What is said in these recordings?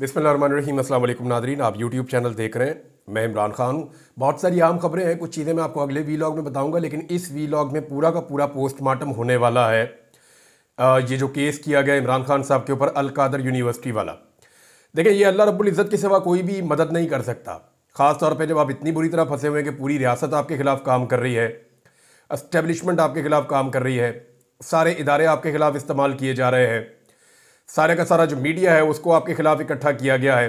बिस्मिल्लाहिर्रहमानिर्रहीम। अस्सलाम वालेकुम नादरीन, आप यूट्यूब चैनल देख रहे हैं। मैं इमरान खान हूँ। बहुत सारी आम खबरें हैं, कुछ चीज़ें मैं आपको अगले वीलॉग में बताऊंगा, लेकिन इस वीलॉग में पूरा का पूरा पोस्टमार्टम होने वाला है। ये जो केस किया गया इमरान खान साहब के ऊपर अल कादर यूनिवर्सिटी वाला, देखिए ये अल्लाह रब्बुल इज़्ज़त के सिवा कोई भी मदद नहीं कर सकता। ख़ास तौर पे जब आप इतनी बुरी तरह फंसे हुए हैं कि पूरी रियासत आपके खिलाफ काम कर रही है, एस्टेब्लिशमेंट आपके खिलाफ काम कर रही है, सारे इदारे आपके खिलाफ इस्तेमाल किए जा रहे हैं, सारे का सारा जो मीडिया है उसको आपके खिलाफ इकट्ठा किया गया है,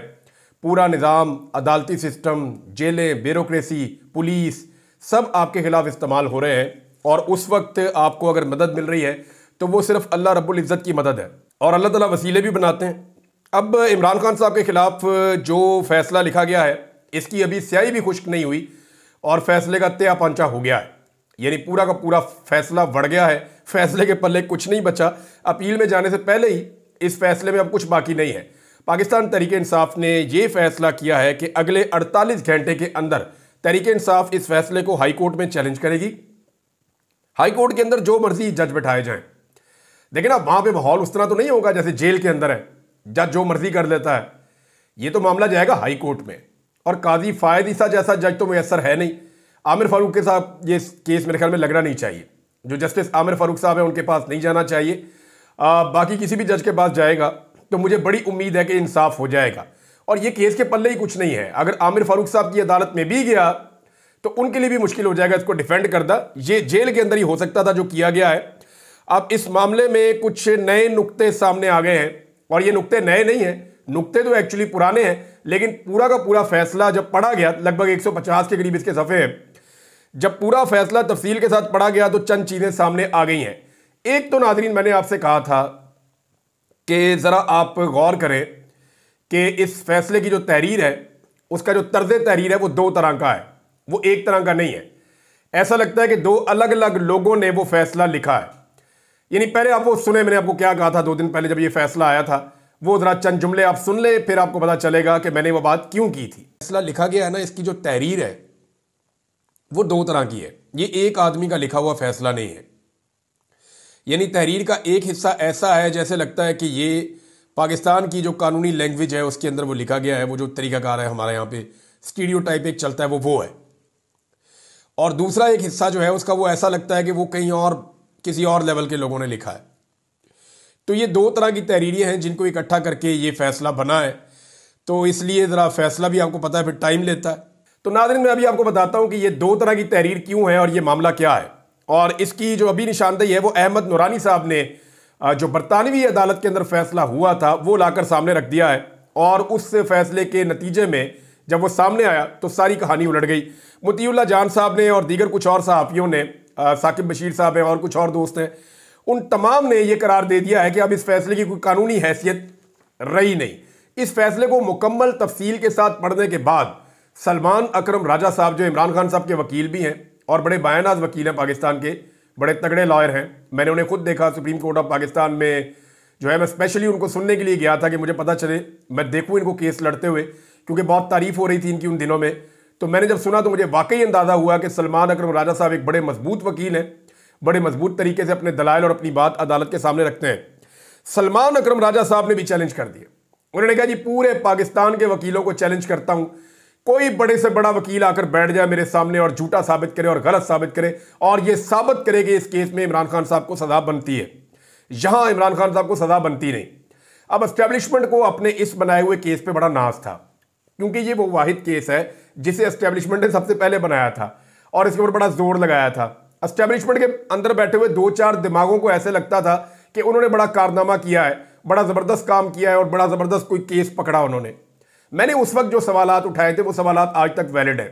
पूरा निज़ाम, अदालती सिस्टम, जेलें, ब्यूरोक्रेसी, पुलिस, सब आपके खिलाफ इस्तेमाल हो रहे हैं। और उस वक्त आपको अगर मदद मिल रही है तो वो सिर्फ अल्लाह रब्बुल इज़्ज़त की मदद है, और अल्लाह ताला वसीले भी बनाते हैं। अब इमरान खान साहब के खिलाफ जो फैसला लिखा गया है, इसकी अभी स्याही भी खुश्क नहीं हुई और फैसले का त्या पंचा हो गया है। यानी पूरा का पूरा फैसला बढ़ गया है, फैसले के पल्ले कुछ नहीं बचा। अपील में जाने से पहले ही इस फैसले में अब कुछ बाकी नहीं है। पाकिस्तान तहरीक इंसाफ ने यह फैसला किया है कि अगले 48 घंटे के अंदर तहरीक इंसाफ इस फैसले को हाई कोर्ट में चैलेंज करेगी। हाई कोर्ट के अंदर जो मर्जी जज बैठाए जाएं, लेकिन अब वहां पे माहौल उस तरह तो नहीं होगा जैसे जेल के अंदर है, जज जो मर्जी कर लेता है। ये तो मामला जाएगा हाई कोर्ट में, और काजी फायद ईसा जैसा जज तो मुयसर है नहीं। आमिर फारूक के साथ ये केस मेरे ख्याल में लगना नहीं चाहिए। जो जस्टिस आमिर फारूक साहब है उनके पास नहीं जाना चाहिए। बाकी किसी भी जज के पास जाएगा तो मुझे बड़ी उम्मीद है कि इंसाफ हो जाएगा। और ये केस के पल्ले ही कुछ नहीं है। अगर आमिर फारूक साहब की अदालत में भी गया तो उनके लिए भी मुश्किल हो जाएगा इसको डिफेंड करना। ये जेल के अंदर ही हो सकता था जो किया गया है। अब इस मामले में कुछ नए नुक्ते सामने आ गए हैं, और ये नुक्ते नए नहीं हैं, नुक्ते तो एक्चुअली पुराने हैं। लेकिन पूरा का पूरा फैसला जब पढ़ा गया, लगभग 150 के करीब इसके सफ़े हैं, जब पूरा फैसला तफसील के साथ पढ़ा गया तो चंद चीज़ें सामने आ गई हैं। एक तो नाज़रीन, मैंने आपसे कहा था कि ज़रा आप गौर करें कि इस फैसले की जो तहरीर है, उसका जो तर्ज तहरीर है वो दो तरह का है, वो एक तरह का नहीं है। ऐसा लगता है कि दो अलग अलग लोगों ने वो फैसला लिखा है। यानी पहले आप वो सुने, मैंने आपको क्या कहा था 2 दिन पहले जब ये फैसला आया था, वो ज़रा चंद जुमले आप सुन ले, फिर आपको पता चलेगा कि मैंने वो बात क्यों की थी। फैसला लिखा गया है ना, इसकी जो तहरीर है वो दो तरह की है। ये एक आदमी का लिखा हुआ फैसला नहीं है। यानी तहरीर का एक हिस्सा ऐसा है जैसे लगता है कि ये पाकिस्तान की जो कानूनी लैंग्वेज है उसके अंदर वो लिखा गया है, वो जो तरीकाकार है हमारे यहाँ पे स्टीरियोटाइप एक चलता है वो है। और दूसरा एक हिस्सा जो है उसका वो ऐसा लगता है कि वो कहीं और किसी और लेवल के लोगों ने लिखा है। तो ये दो तरह की तहरीरें हैं जिनको इकट्ठा करके ये फैसला बना है। तो इसलिए ज़रा फैसला भी आपको पता है फिर टाइम लेता है। तो नाज़रीन, मैं अभी आपको बताता हूँ कि ये दो तरह की तहरीर क्यों है और ये मामला क्या है। और इसकी जो अभी निशानदेही है वो अहमद नूरानी साहब ने जो बरतानवी अदालत के अंदर फैसला हुआ था वो लाकर सामने रख दिया है। और उस फैसले के नतीजे में जब वो सामने आया तो सारी कहानी उलट गई। मुतीउल्लाह जान साहब ने और दीगर कुछ और सहाफ़ियों ने, साकिब बशीर साहब हैं और कुछ और दोस्त हैं, उन तमाम ने यह करार दे दिया है कि अब इस फैसले की कोई कानूनी हैसियत रही नहीं। इस फैसले को मुकम्मल तफसील के साथ पढ़ने के बाद सलमान अकरम राजा साहब, जो इमरान खान साहब के वकील भी हैं और बड़े बायनाज़ वकील हैं, पाकिस्तान के बड़े तगड़े लॉयर हैं, मैंने उन्हें खुद देखा सुप्रीम कोर्ट ऑफ पाकिस्तान में जो है। मैं स्पेशली उनको सुनने के लिए गया था कि मुझे पता चले, मैं देखूँ इनको केस लड़ते हुए, क्योंकि बहुत तारीफ हो रही थी इनकी उन दिनों में। तो मैंने जब सुना तो मुझे वाकई अंदाज़ा हुआ कि सलमान अकरम राजा साहब एक बड़े मजबूत वकील हैं, बड़े मजबूत तरीके से अपने दलाइल और अपनी बात अदालत के सामने रखते हैं। सलमान अकरम राजा साहब ने भी चैलेंज कर दिया। उन्होंने कहा जी पूरे पाकिस्तान के वकीलों को चैलेंज करता हूं, कोई बड़े से बड़ा वकील आकर बैठ जाए मेरे सामने और झूठा साबित करे और गलत साबित करे और यह साबित करे कि इस केस में इमरान खान साहब को सजा बनती है। यहां इमरान खान साहब को सजा बनती नहीं। अब एस्टेब्लिशमेंट को अपने इस बनाए हुए केस पे बड़ा नाज था, क्योंकि ये वो वाहिद केस है जिसे एस्टेब्लिशमेंट ने सबसे पहले बनाया था और इसके ऊपर बड़ा जोर लगाया था। एस्टेब्लिशमेंट के अंदर बैठे हुए 2-4 दिमागों को ऐसे लगता था कि उन्होंने बड़ा कारनामा किया है, बड़ा ज़बरदस्त काम किया है और बड़ा ज़बरदस्त कोई केस पकड़ा उन्होंने। मैंने उस वक्त जो सवालात उठाए थे वो सवालात आज तक वैलिड हैं।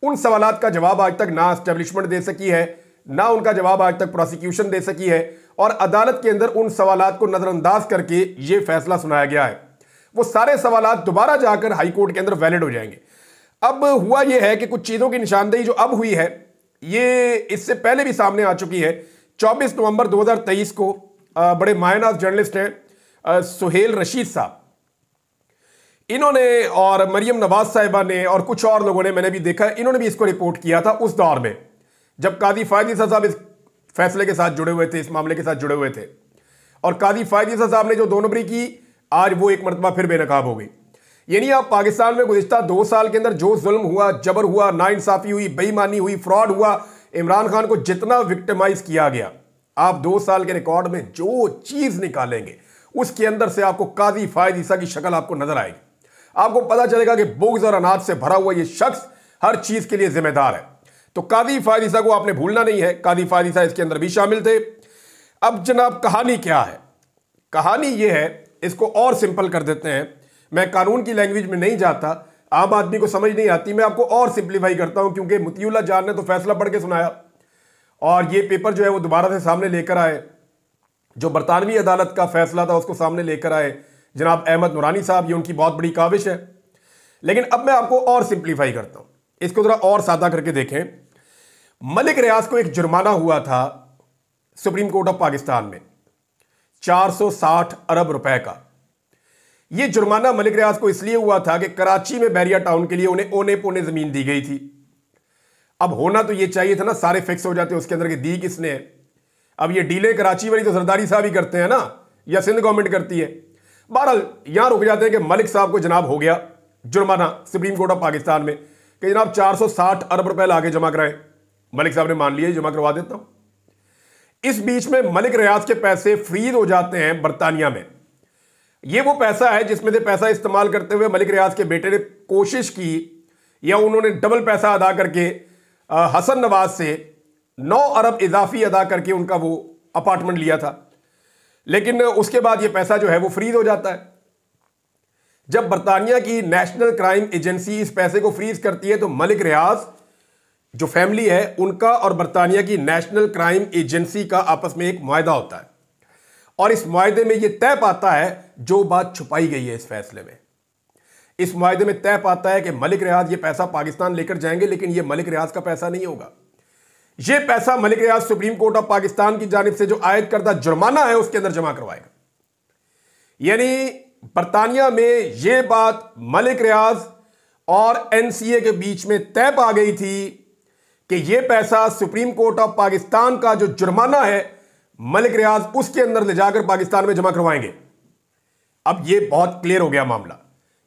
उन सवालात का जवाब आज तक ना एस्टेब्लिशमेंट दे सकी है, ना उनका जवाब आज तक प्रोसिक्यूशन दे सकी है, और अदालत के अंदर उन सवालात को नज़रअंदाज करके ये फैसला सुनाया गया है। वो सारे सवालात दोबारा जाकर हाई कोर्ट के अंदर वैलिड हो जाएंगे। अब हुआ यह है कि कुछ चीज़ों की निशानदेही जो अब हुई है ये इससे पहले भी सामने आ चुकी है। 24 नवंबर 2023 को बड़े मायनाज जर्नलिस्ट हैं सुहेल रशीद साहब, इन्होंने और मरियम नवाज साहिबा ने और कुछ और लोगों ने, मैंने भी देखा, इन्होंने भी इसको रिपोर्ट किया था उस दौर में जब कादी फायद ईसा साहब इस फैसले के साथ जुड़े हुए थे, इस मामले के साथ जुड़े हुए थे। और कादी फायद ईसा साहब ने जो 2 नंबरी की आज वो एक मरतबा फिर बेनकाब हो गई। यानी आप पाकिस्तान में गुज़िश्ता 2 साल के अंदर जो जुल्म हुआ, जबर हुआ, नाइंसाफ़ी हुई, बेईमानी हुई, फ्रॉड हुआ, इमरान खान को जितना विक्टिमाइज किया गया, आप 2 साल के रिकॉर्ड में जो चीज़ निकालेंगे उसके अंदर से आपको काजी फायद ईसा की शक्ल आपको नजर आएगी। आपको पता चलेगा कि बुग़्ज़ और अनाज से भरा हुआ ये शख्स हर चीज़ के लिए जिम्मेदार है। तो काजी फायद ईसा को आपने भूलना नहीं है, काजी फायद ईसा इसके अंदर भी शामिल थे। अब जनाब कहानी क्या है? कहानी ये है, इसको और सिंपल कर देते हैं। मैं कानून की लैंग्वेज में नहीं जाता, आम आदमी को समझ नहीं आती, मैं आपको और सिंप्लीफाई करता हूं, क्योंकि मुतीउल्लाह जान ने तो फैसला पढ़ के सुनाया और ये पेपर जो है वो दोबारा से सामने लेकर आए। जो बरतानवी अदालत का फैसला था उसको सामने लेकर आए जनाब अहमद नूरानी साहब, ये उनकी बहुत बड़ी काविश है। लेकिन अब मैं आपको और सिंप्लीफाई करता हूं, इसको जरा और सादा करके देखें। मलिक रियाज को एक जुर्माना हुआ था सुप्रीम कोर्ट ऑफ पाकिस्तान में 460 अरब रुपए का। यह जुर्माना मलिक रियाज को इसलिए हुआ था कि कराची में बैरिया टाउन के लिए उन्हें ओने पोने जमीन दी गई थी। अब होना तो यह चाहिए था ना, सारे फिक्स हो जाते उसके अंदर कि दी किसने है। अब ये डीले कराची वाली तो सरदारी साहब ही करते हैं ना, या सिंध गवर्नमेंट करती है। बहरहाल यहां रुक जाते हैं कि मलिक साहब को जनाब हो गया जुर्माना सुप्रीम कोर्ट ऑफ पाकिस्तान में कि जनाब 460 अरब रुपए लाके जमा कराएं। मलिक साहब ने मान लिया, जमा करवा देता हूं। इस बीच में मलिक रियाज के पैसे फ्रीज हो जाते हैं बरतानिया में। यह वो पैसा है जिसमें से पैसा इस्तेमाल करते हुए मलिक रियाज के बेटे ने कोशिश की, या उन्होंने डबल पैसा अदा करके हसन नवाज से 9 अरब इजाफी अदा करके उनका वो अपार्टमेंट लिया था। लेकिन उसके बाद ये पैसा जो है वो फ्रीज हो जाता है। जब बरतानिया की नेशनल क्राइम एजेंसी इस पैसे को फ्रीज करती है तो मलिक रियाज जो फैमिली है उनका और बरतानिया की नेशनल क्राइम एजेंसी का आपस में एक मुआहदा होता है, और इस मुआहदे में यह तय पाता है जो बात छुपाई गई है इस फैसले में। इस मुआहदे में तय पाता है कि मलिक रियाज ये पैसा पाकिस्तान लेकर जाएंगे, लेकिन यह मलिक रियाज का पैसा नहीं होगा। यह पैसा मलिक रियाज सुप्रीम कोर्ट ऑफ पाकिस्तान की जानिब से जो आयद करदा जुर्माना है उसके अंदर जमा करवाएगा। यानी बरतानिया में यह बात मलिक रियाज और एनसीए के बीच में तय पा गई थी कि यह पैसा सुप्रीम कोर्ट ऑफ पाकिस्तान का जो जुर्माना है मलिक रियाज उसके अंदर ले जाकर पाकिस्तान में जमा करवाएंगे। अब यह बहुत क्लियर हो गया मामला,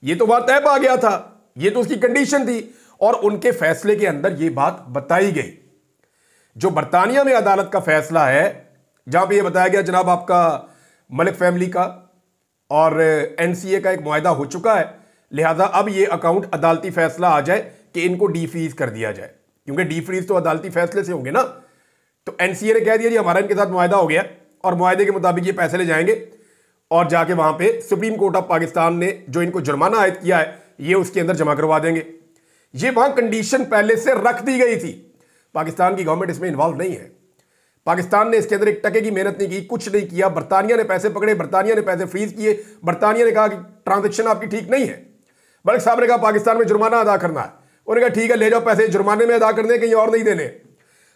यह तो बात तय पा गया था, यह तो उसकी कंडीशन थी, और उनके फैसले के अंदर यह बात बताई गई। जो बरतानिया में अदालत का फैसला है जहां पे यह बताया गया जनाब आपका मलिक फैमिली का और एनसीए का एक मुआहदा हो चुका है, लिहाजा अब यह अकाउंट अदालती फैसला आ जाए कि इनको डीफ्रीज कर दिया जाए, क्योंकि डीफ्रीज तो अदालती फैसले से होंगे ना। तो एनसीए ने कह दिया जी हमारा इनके साथ मुआहदा हो गया और मुआहदे के मुताबिक ये पैसे ले जाएंगे और जाके वहां पे सुप्रीम कोर्ट ऑफ पाकिस्तान ने जो इनको जुर्माना आयद किया है ये उसके अंदर जमा करवा देंगे। ये वहां कंडीशन पहले से रख दी गई थी। पाकिस्तान की गवर्नमेंट इसमें इन्वॉल्व नहीं है। पाकिस्तान ने इसके अंदर एक टके की मेहनत नहीं की, कुछ नहीं किया। बरतानिया ने पैसे पकड़े, बरतानिया ने पैसे फ्रीज किए, बरतानिया ने कहा कि ट्रांजेक्शन आपकी ठीक नहीं है। मलिक साहब ने कहा पाकिस्तान में जुर्माना अदा करना है, उन्होंने कहा ठीक है ले जाओ पैसे जुर्माने में अदा कर दें, कहीं और नहीं देने।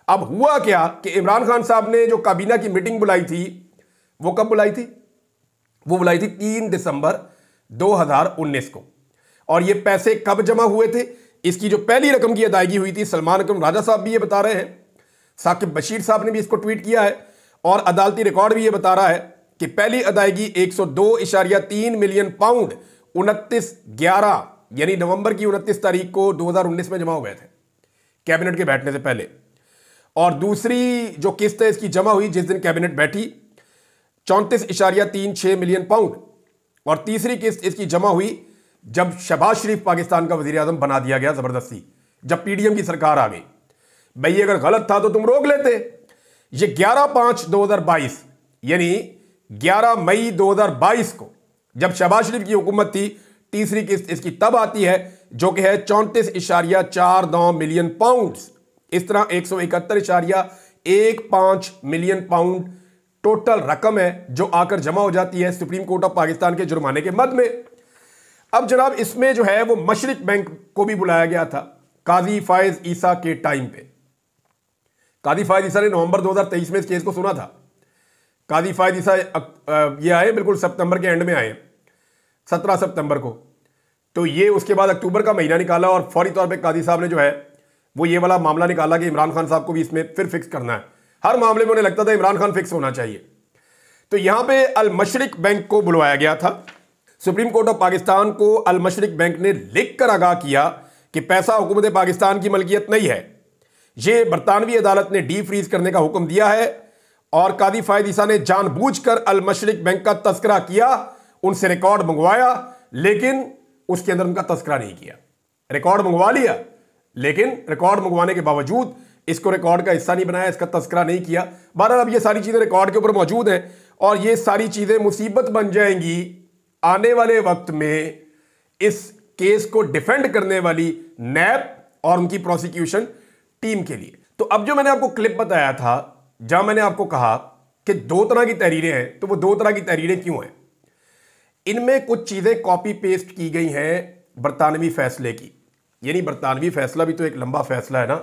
अब हुआ क्या कि इमरान खान साहब ने जो काबीना की मीटिंग बुलाई थी वो कब बुलाई थी? वो बुलाई थी 3 दिसंबर 2019 को। और ये पैसे कब जमा हुए थे? इसकी जो पहली रकम की अदायगी हुई थी, सलमान अकरम राजा साहब भी ये बता रहे हैं, साकिब बशीर साहब ने भी इसको ट्वीट किया है, और अदालती रिकॉर्ड भी ये बता रहा है कि पहली अदायगी 102.3 मिलियन पाउंड 29/11 यानी नवंबर की 29 तारीख को 2019 में जमा हो गए थे कैबिनेट के बैठने से पहले। और दूसरी जो किस्त है इसकी जमा हुई जिस दिन कैबिनेट बैठी 34.36 मिलियन पाउंड, और तीसरी किस्त इसकी जमा हुई जब शहबाज शरीफ पाकिस्तान का वजीर आजम बना दिया गया जबरदस्ती, जब पीडीएम की सरकार आ गई। भाई अगर गलत था तो तुम रोक लेते। ये 11/5/2022 यानी 11 मई 2022 को जब शहबाज शरीफ की हुकूमत थी, तीसरी किस्त इसकी तब आती है जो कि है 34.49 मिलियन पाउंड। इस तरह 171.15 मिलियन पाउंड टोटल रकम है जो आकर जमा हो जाती है सुप्रीम कोर्ट ऑफ पाकिस्तान के जुर्माने के मद में। अब जनाब इसमें जो है वो मशरिक बैंक को भी बुलाया गया था काजी फायज ईसा के टाइम पे। काजी फायज ईसा ने नवंबर 2023 में इस केस को सुना था। काजी फायज ईसा ये आए बिल्कुल सितंबर के एंड में आए, 17 सितंबर को। तो ये उसके बाद अक्टूबर का महीना निकाला और फौरी तौर पे काजी साहब ने जो है वो ये वाला मामला निकाला कि इमरान खान साहब को भी इसमें फिर फिक्स करना है। हर मामले में उन्हें लगता था इमरान खान फिक्स होना चाहिए। तो यहां पे अल मशरिक बैंक को बुलवाया गया था सुप्रीम कोर्ट ऑफ पाकिस्तान को अल मशरिक बैंक ने लिखकर आगाह किया कि पैसा हुकूमत पाकिस्तान की मलकियत नहीं है। यह बरतानवी अदालत ने डी फ्रीज करने का हुक्म दिया है और कादी फायद ईसा ने जानबूझकर अल मशरिक बैंक का तस्करा किया, उनसे रिकॉर्ड मंगवाया, लेकिन उसके अंदर उनका तस्करा नहीं किया। रिकॉर्ड मंगवा लिया, लेकिन रिकॉर्ड मंगवाने के बावजूद इसको रिकॉर्ड का हिस्सा नहीं बनाया, इसका तस्करा नहीं किया। बहरहाल अब ये सारी चीजें रिकॉर्ड के ऊपर मौजूद हैं और ये सारी चीजें मुसीबत बन जाएंगी आने वाले वक्त में इस केस को डिफेंड करने वाली नैब और उनकी प्रोसिक्यूशन टीम के लिए। तो अब जो मैंने आपको क्लिप बताया था, जहां मैंने आपको कहा कि दो तरह की तहरीरें हैं, तो वो दो तरह की तहरीरें क्यों हैं? इनमें कुछ चीजें कॉपी पेस्ट की गई हैं बरतानवी फैसले की। यानी बरतानवी फैसला भी तो एक लंबा फैसला है ना।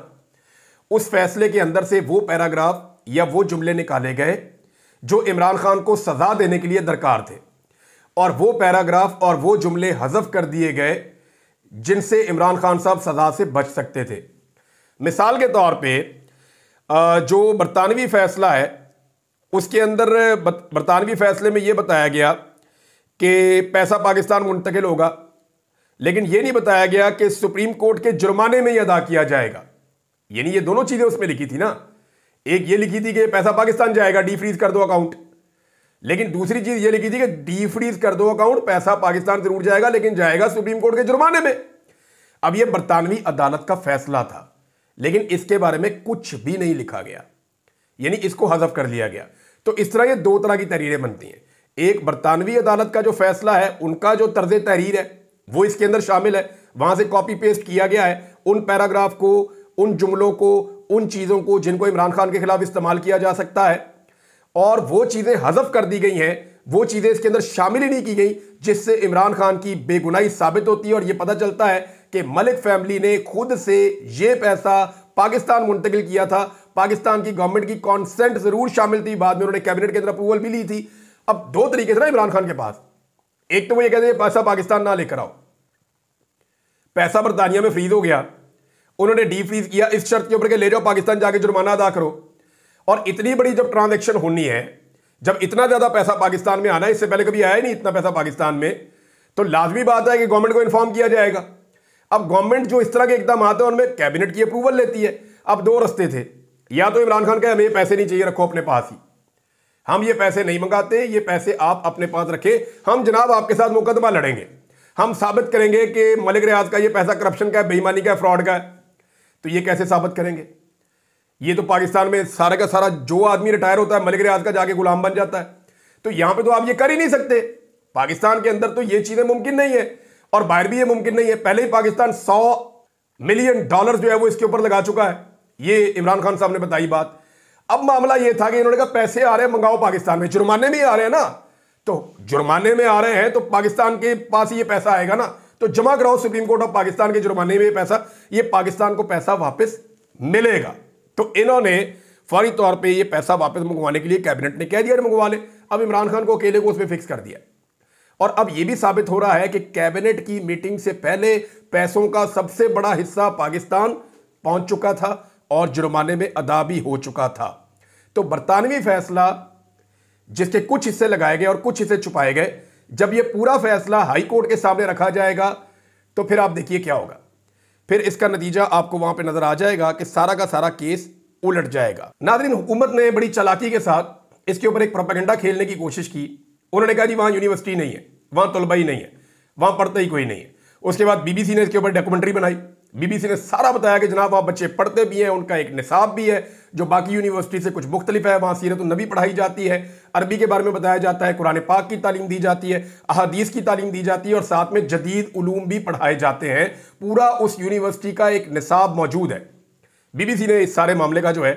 उस फैसले के अंदर से वो पैराग्राफ या वो जुमले निकाले गए जो इमरान खान को सजा देने के लिए दरकार थे, और वो पैराग्राफ और वो जुमले हज़फ कर दिए गए जिनसे इमरान खान साहब सजा से बच सकते थे। मिसाल के तौर पे जो बरतानवी फैसला है उसके अंदर बरतानवी फैसले में ये बताया गया कि पैसा पाकिस्तान मुंतकिल होगा, लेकिन ये नहीं बताया गया कि सुप्रीम कोर्ट के जुर्माने में ही अदा किया जाएगा। यानी ये दोनों चीजें उसमें लिखी थी ना। एक ये लिखी थी कि पैसा पाकिस्तान जाएगा, डी फ्रीज कर दो अकाउंट, लेकिन दूसरी चीज ये लिखी थी कि डी फ्रीज कर दो अकाउंट, पैसा पाकिस्तान जरूर जाएगा लेकिन जाएगा सुप्रीम कोर्ट के जुर्माने में। अब ये बरतानवी अदालत का फैसला था, लेकिन इसके बारे में कुछ भी नहीं लिखा गया, यानी इसको हज़फ कर लिया गया। तो इस तरह ये दो तरह की तहरीरें बनती हैं। एक बरतानवी अदालत का जो फैसला है, उनका जो तर्ज तहरीर है वो इसके अंदर शामिल है, वहां से कॉपी पेस्ट किया गया है उन पैराग्राफ को, उन जुमलों को, उन चीज़ों को जिनको इमरान खान के खिलाफ इस्तेमाल किया जा सकता है, और वो चीज़ें हज़फ कर दी गई हैं, वो चीज़ें इसके अंदर शामिल ही नहीं की गई जिससे इमरान खान की बेगुनाही साबित होती है। और ये पता चलता है कि मलिक फैमिली ने खुद से ये पैसा पाकिस्तान मुंतकिल किया था। पाकिस्तान की गवर्नमेंट की कॉन्सेंट जरूर शामिल थी, बाद में उन्होंने कैबिनेट के अंदर अप्रूवल भी ली थी। अब दो तरीके थे ना इमरान खान के पास, एक तो वो ये कहते हैं पैसा पाकिस्तान ना लेकर आओ, पैसा बरतानिया में फ्रीज हो गया, उन्होंने डी फ्रीज किया इस शर्त के ऊपर के ले जाओ पाकिस्तान जाके जुर्माना अदा करो। और इतनी बड़ी जब ट्रांजैक्शन होनी है, जब इतना ज्यादा पैसा पाकिस्तान में आना है, इससे पहले कभी आया ही नहीं इतना पैसा पाकिस्तान में, तो लाजमी बात है कि गवर्नमेंट को इन्फॉर्म किया जाएगा। अब गवर्नमेंट जो इस तरह के इकदाम आते हैं उनमें कैबिनेट की अप्रूवल लेती है। अब दो रस्ते थे, या तो इमरान खान का हमें पैसे नहीं चाहिए, रखो अपने पास ही, हम ये पैसे नहीं मंगाते, ये पैसे आप अपने पास रखें, हम जनाब आपके साथ मुकदमा लड़ेंगे, हम साबित करेंगे कि मलिक रियाज का ये पैसा करप्शन का है, बेईमानी का है, फ्रॉड का है। तो ये कैसे साबित करेंगे? ये तो पाकिस्तान में सारा का सारा जो आदमी रिटायर होता है मलिक रियाज का जाके गुलाम बन जाता है। तो यहां पे तो आप ये कर ही नहीं सकते। पाकिस्तान के अंदर तो ये चीजें मुमकिन नहीं है और बाहर भी ये मुमकिन नहीं है। पहले ही पाकिस्तान $100 मिलियन जो है वो इसके ऊपर लगा चुका है, ये इमरान खान साहब ने बताई बात। अब मामला ये था कि इन्होंने कहा पैसे आ रहे हैं मंगाओ पाकिस्तान में, जुर्माने में ही आ रहे हैं ना, तो जुर्माने में आ रहे हैं तो पाकिस्तान के पास ये पैसा आएगा ना, तो जमा कराओ सुप्रीम कोर्ट ऑफ पाकिस्तान के जुर्माने में ये पैसा, ये पाकिस्तान को पैसा वापस मिलेगा। तो इन्होंने फौरी तौर पे ये पैसा वापस मंगवाने के लिए कैबिनेट ने कह दिया मंगवा ले। अब इमरान खान को अकेले को उसमें फिक्स कर दिया, और अब यह भी साबित हो रहा है कि कैबिनेट की मीटिंग से पहले पैसों का सबसे बड़ा हिस्सा पाकिस्तान पहुंच चुका था और जुर्माने में अदा भी हो चुका था। तो बरतानवी फैसला जिसके कुछ हिस्से लगाए गए और कुछ हिस्से छुपाए गए, जब यह पूरा फैसला हाई कोर्ट के सामने रखा जाएगा तो फिर आप देखिए क्या होगा। फिर इसका नतीजा आपको वहां पे नजर आ जाएगा कि सारा का सारा केस उलट जाएगा। नाज़रीन, हुकूमत ने बड़ी चालाकी के साथ इसके ऊपर एक प्रोपेगेंडा खेलने की कोशिश की। उन्होंने कहा जी वहां यूनिवर्सिटी नहीं है, वहां तलबा ही नहीं है, वहां पढ़ते ही कोई नहीं है। उसके बाद बीबीसी ने इसके ऊपर डॉक्यूमेंट्री बनाई। बीबीसी ने सारा बताया कि जनाब वहाँ बच्चे पढ़ते भी हैं, उनका एक निसाब भी है जो बाकी यूनिवर्सिटी से कुछ मुख्तलिफ है। वहाँ सीरत नबी पढ़ाई जाती है, अरबी के बारे में बताया जाता है, कुरान पाक की तालीम दी जाती है, अहादीस की तालीम दी जाती है और साथ में जदीद उलूम भी पढ़ाए जाते हैं। पूरा उस यूनिवर्सिटी का एक निसाब मौजूद है। बीबीसी ने इस सारे मामले का जो है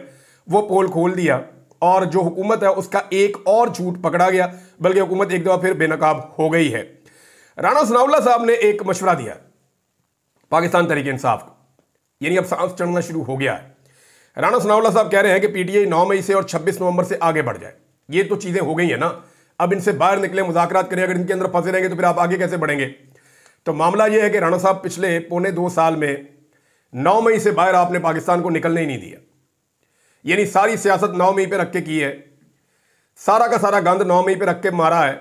वो पोल खोल दिया और जो हुकूमत है उसका एक और झूठ पकड़ा गया, बल्कि हुकूमत एक दफा फिर बेनकाब हो गई है। राणा सनाउल्लाह साहब ने एक मशवरा दिया पाकिस्तान तहरीक इंसाफ को, यानी अब सांस चढ़ना शुरू हो गया है। राणा सनाउल्लाह साहब कह रहे हैं कि पीटीआई 9 मई से और 26 नवंबर से आगे बढ़ जाए। ये तो चीजें हो गई है ना, अब इनसे बाहर निकले, मुज़ाकरात करें। अगर इनके अंदर फंसे रहेंगे तो फिर आप आगे कैसे बढ़ेंगे? तो मामला यह है कि राणा साहब पिछले 1.25 साल में 9 मई से बाहर आपने पाकिस्तान को निकलने ही नहीं दिया, यानी सारी सियासत 9 मई पे रख के की है, सारा का सारा गंद 9 मई पे रख के मारा है।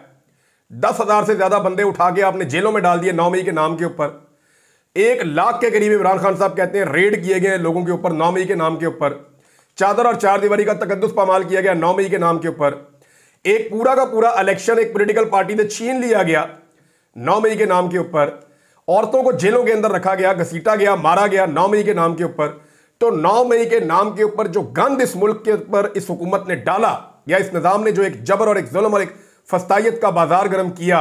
10,000 से ज्यादा बंदे उठा के आपने जेलों में डाल दिए 9 मई के नाम के ऊपर। 1 लाख के करीब इमरान खान साहब कहते हैं रेड किए गए लोगों के ऊपर 9 मई के नाम के ऊपर। चादर और चार दीवारी का तकद्दुस पामाल किया गया 9 मई के नाम के ऊपर। एक पूरा का पूरा इलेक्शन एक पॉलिटिकल पार्टी से छीन लिया गया 9 मई के नाम के ऊपर। औरतों को जेलों के अंदर रखा गया, घसीटा गया, मारा गया 9 मई के नाम के ऊपर। तो 9 मई के नाम के ऊपर जो गंद इस मुल्क के ऊपर इस हुकूमत ने डाला, या इस निजाम ने जो एक जबर और एक जुल्म और एक फस्तायत का बाजार गर्म किया,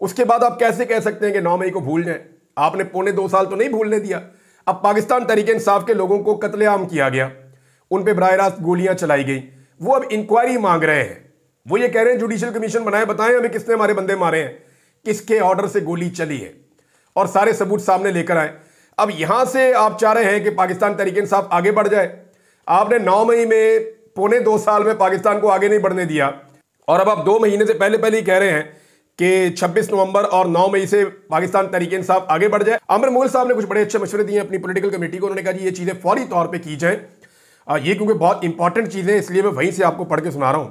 उसके बाद आप कैसे कह सकते हैं कि 9 मई को भूल जाएं? आपने 2.25 साल तो नहीं भूलने दिया। अब पाकिस्तान तहरीक इंसाफ के लोगों को कत्लेआम किया गया, उन पे बराह रास्त गोलियां चलाई गई। वो अब इंक्वायरी मांग रहे हैं। वो ये कह रहे हैं जुडिशियल कमीशन बनाए, बताएं हमें किसने हमारे बंदे मारे हैं, किसके ऑर्डर से गोली चली है, और सारे सबूत सामने लेकर आए। अब यहां से आप चाह रहे हैं कि पाकिस्तान तहरीक इंसाफ आगे बढ़ जाए। आपने 9 मई में 2.25 साल में पाकिस्तान को आगे नहीं बढ़ने दिया, और अब आप 2 महीने से पहले ही कह रहे हैं कि 26 नवंबर और 9 मई से पाकिस्तान तहरीक इंसाफ आगे बढ़ जाए। आमिर मुगल साहब ने कुछ बड़े अच्छे मशवरे दिए अपनी पॉलिटिकल कमेटी को। उन्होंने कहा जी ये चीजें फौरी तौर पर की जाए, ये क्योंकि बहुत इंपॉर्टेंट चीजें, इसलिए मैं वहीं से आपको पढ़ के सुना रहा हूं।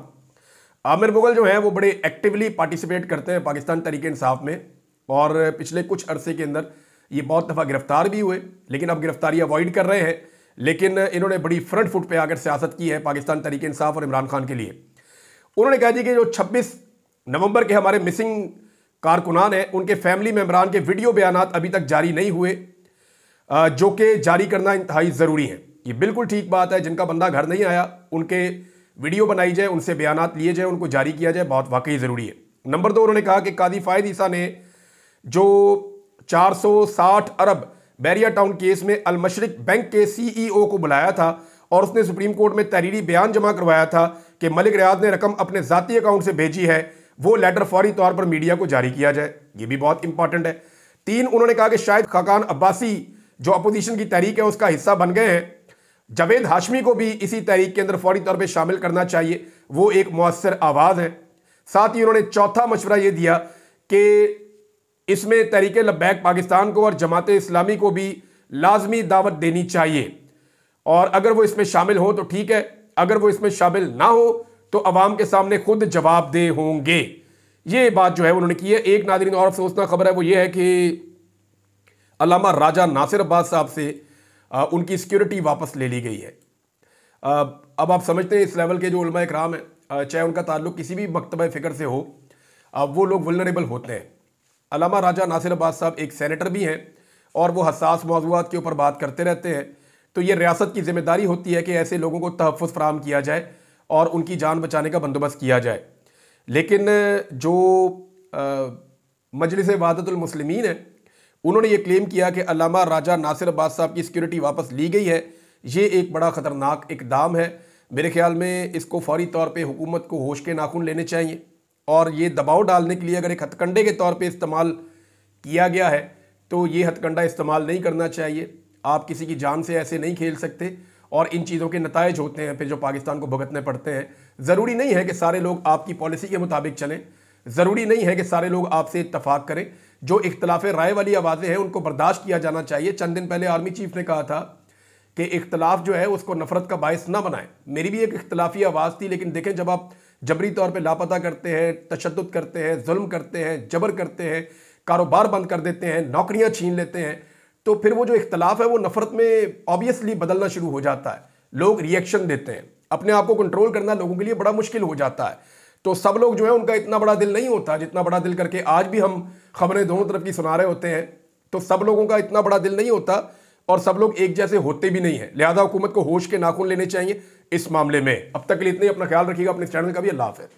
आमिर मुगल जो है वो बड़े एक्टिवली पार्टिसिपेट करते हैं पाकिस्तान तहरीक इंसाफ में, और पिछले कुछ अरसे के अंदर ये बहुत दफ़ा गिरफ्तार भी हुए, लेकिन अब गिरफ्तारी अवॉइड कर रहे हैं। लेकिन इन्होंने बड़ी फ्रंट फुट पे आकर सियासत की है पाकिस्तान तहरीक इंसाफ और इमरान खान के लिए। उन्होंने कहा जी कि जो 26 नवंबर के हमारे मिसिंग कारकुनान हैं, उनके फैमिली मेम्बरान के वीडियो बयानात अभी तक जारी नहीं हुए, जो कि जारी करना इंतहाई ज़रूरी है। ये बिल्कुल ठीक बात है, जिनका बंदा घर नहीं आया उनके वीडियो बनाई जाए, उनसे बयानात लिए जाए, उनको जारी किया जाए, बहुत वाकई ज़रूरी है। नंबर 2, उन्होंने कहा कि कादी फायद ईसा ने जो 460 अरब बैरिया टाउन केस में अल मशरिक बैंक के CEO को बुलाया था, और उसने सुप्रीम कोर्ट में तहरीरी बयान जमा करवाया था कि मलिक रियाज ने रकम अपने ज़ाती अकाउंट से भेजी है, वो लेटर फौरी तौर पर मीडिया को जारी किया जाए। ये भी बहुत इंपॉर्टेंट है। 3, उन्होंने कहा कि शायद खाकान अब्बासी जो अपोजिशन की तहरीक है उसका हिस्सा बन गए हैं, जावेद हाशमी को भी इसी तहरीक के अंदर फौरी तौर पर शामिल करना चाहिए, वो एक मुअस्सर आवाज़ है। साथ ही उन्होंने चौथा मशवरा ये दिया कि इसमें तहरीक लब्बैक पाकिस्तान को और जमात इस्लामी को भी लाजमी दावत देनी चाहिए, और अगर वो इसमें शामिल हो तो ठीक है, अगर वो इसमें शामिल ना हो तो अवाम के सामने खुद जवाबदेह होंगे। ये बात जो है उन्होंने की है। एक नाज़रीन और अफसोसनाक खबर है, वो ये है कि अल्लामा राजा नासिर अब्बास साहब से उनकी सिक्योरिटी वापस ले ली गई है। अब आप समझते हैं इस लेवल के जो उलमा इकराम है, चाहे उनका ताल्लुक किसी भी मकतबा फ़िक्र से हो, वो लोग वल्नरेबल होते हैं। अल्लामा राजा नासिर अब्बास साहब एक सेनेटर भी हैं, और वो हसास मौज़ूआत के ऊपर बात करते रहते हैं। तो ये रियासत की जिम्मेदारी होती है कि ऐसे लोगों को तहफ़्फ़ुज़ फ़राहम किया जाए और उनकी जान बचाने का बंदोबस्त किया जाए। लेकिन जो मजलिस वहादतुल मुस्लिमीन है, उन्होंने ये क्लेम किया कि अल्लामा राजा नासिर अब्बास साहब की सिक्योरिटी वापस ली गई है। ये एक बड़ा ख़तरनाक इक़दाम है। मेरे ख्याल में इसको फौरी तौर पे हुकूमत को होश के नाखून लेने चाहिए, और ये दबाव डालने के लिए अगर एक हथकंडे के तौर पे इस्तेमाल किया गया है तो ये हथकंडा इस्तेमाल नहीं करना चाहिए। आप किसी की जान से ऐसे नहीं खेल सकते, और इन चीज़ों के नतायज होते हैं फिर जो पाकिस्तान को भुगतने पड़ते हैं। ज़रूरी नहीं है कि सारे लोग आपकी पॉलिसी के मुताबिक चलें, ज़रूरी नहीं है कि सारे लोग आपसे इत्तफाक करें। जो इख्तलाफ राय वाली आवाज़ें हैं उनको बर्दाश्त किया जाना चाहिए। चंद दिन पहले आर्मी चीफ ने कहा था कि इख्तलाफ जो है उसको नफरत का बायस ना बनाएं। मेरी भी एक इख्तलाफी आवाज़ थी, लेकिन देखें जब आप जबरी तौर पे लापता करते हैं, तशद्दुद करते हैं, जुल्म करते हैं, जबर करते हैं, कारोबार बंद कर देते हैं, नौकरियां छीन लेते हैं, तो फिर वो जो इख्तलाफ है वो नफरत में ऑब्वियसली बदलना शुरू हो जाता है। लोग रिएक्शन देते हैं। अपने आप को कंट्रोल करना लोगों के लिए बड़ा मुश्किल हो जाता है। तो सब लोग जो है उनका इतना बड़ा दिल नहीं होता जितना बड़ा दिल करके आज भी हम खबरें दोनों तरफ की सुना रहे होते हैं। तो सब लोगों का इतना बड़ा दिल नहीं होता, और सब लोग एक जैसे होते भी नहीं है। लिहाजा हुकूमत को होश के नाखून लेने चाहिए इस मामले में। अब तक के लिए इतने, अपना ख्याल रखिएगा, अपने चैनल का भी। अल्लाह हाफ़िज़।